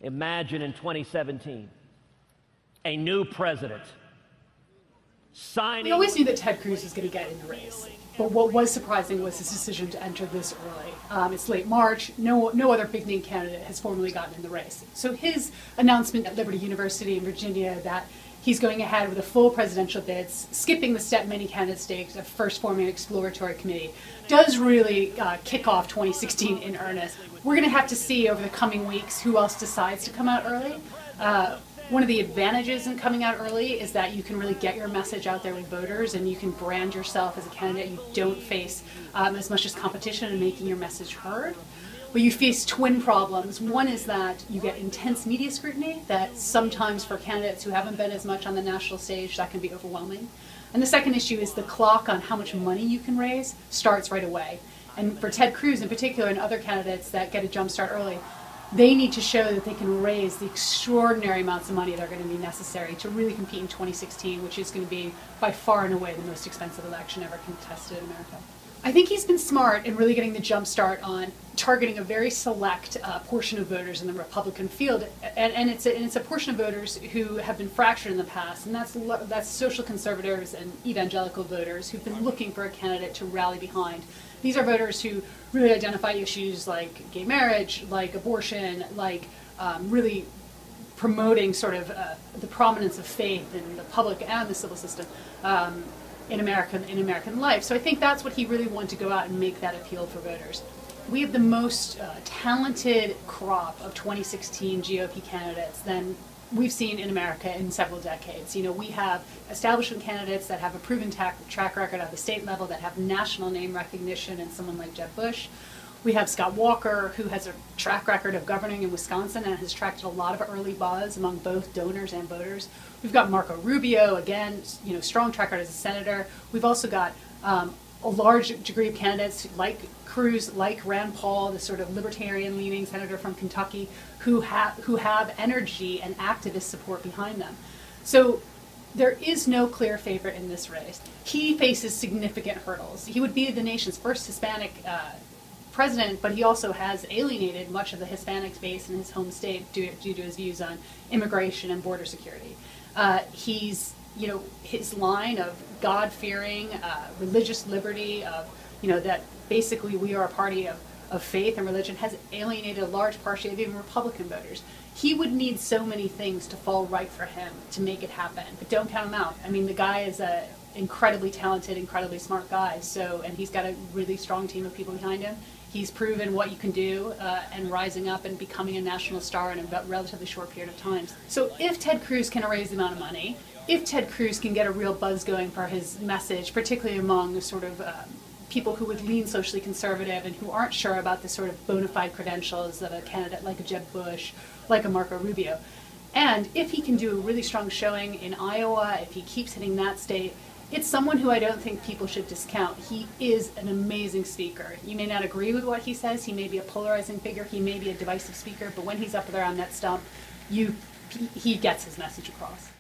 Imagine in 2017, a new president signing... We always knew that Ted Cruz was going to get in the race. But what was surprising was his decision to enter this early. It's late March. No other big-name candidate has formally gotten in the race. So his announcement at Liberty University in Virginia that he's going ahead with a full presidential bid, skipping the step many candidates take of first forming an exploratory committee, does really kick off 2016 in earnest. We're going to have to see over the coming weeks who else decides to come out early. One of the advantages in coming out early is that you can really get your message out there with voters, and you can brand yourself as a candidate. You don't face as much as competition in making your message heard. But you face twin problems. One is that you get intense media scrutiny that sometimes for candidates who haven't been as much on the national stage, that can be overwhelming. And the second issue is the clock on how much money you can raise starts right away. And for Ted Cruz in particular and other candidates that get a jump start early, they need to show that they can raise the extraordinary amounts of money that are going to be necessary to really compete in 2016, which is going to be by far and away the most expensive election ever contested in America. I think he's been smart in really getting the jump start on targeting a very select portion of voters in the Republican field, and it's a portion of voters who have been fractured in the past, and that's social conservatives and evangelical voters who've been looking for a candidate to rally behind. These are voters who really identify issues like gay marriage, like abortion, like really promoting sort of the prominence of faith in the public and the civil system in American life. So I think that's what he really wanted to go out and make that appeal for voters. We have the most talented crop of 2016 GOP candidates than we've seen in America in several decades. You know, we have establishment candidates that have a proven track record at the state level, that have national name recognition, and someone like Jeb Bush. We have Scott Walker, who has a track record of governing in Wisconsin and has attracted a lot of early buzz among both donors and voters. We've got Marco Rubio, again, you know, strong track record as a senator. We've also got a large degree of candidates like Cruz, like Rand Paul, the sort of libertarian-leaning senator from Kentucky, who have energy and activist support behind them. So there is no clear favorite in this race. He faces significant hurdles. He would be the nation's first Hispanic president, but he also has alienated much of the Hispanic base in his home state due to his views on immigration and border security. You know, his line of God-fearing, religious liberty, of, you know, that basically we are a party of faith and religion, has alienated a large portion of even Republican voters. He would need so many things to fall right for him to make it happen, but don't count him out. I mean, the guy is a incredibly talented, incredibly smart guy, and he's got a really strong team of people behind him. He's proven what you can do and rising up and becoming a national star in a relatively short period of time. So if Ted Cruz can raise the amount of money, if Ted Cruz can get a real buzz going for his message, particularly among sort of people who would lean socially conservative and who aren't sure about the sort of bona fide credentials of a candidate like a Jeb Bush, like a Marco Rubio, and if he can do a really strong showing in Iowa, if he keeps hitting that state, it's someone who I don't think people should discount. He is an amazing speaker. You may not agree with what he says. He may be a polarizing figure. He may be a divisive speaker. But when he's up there on that stump, he gets his message across.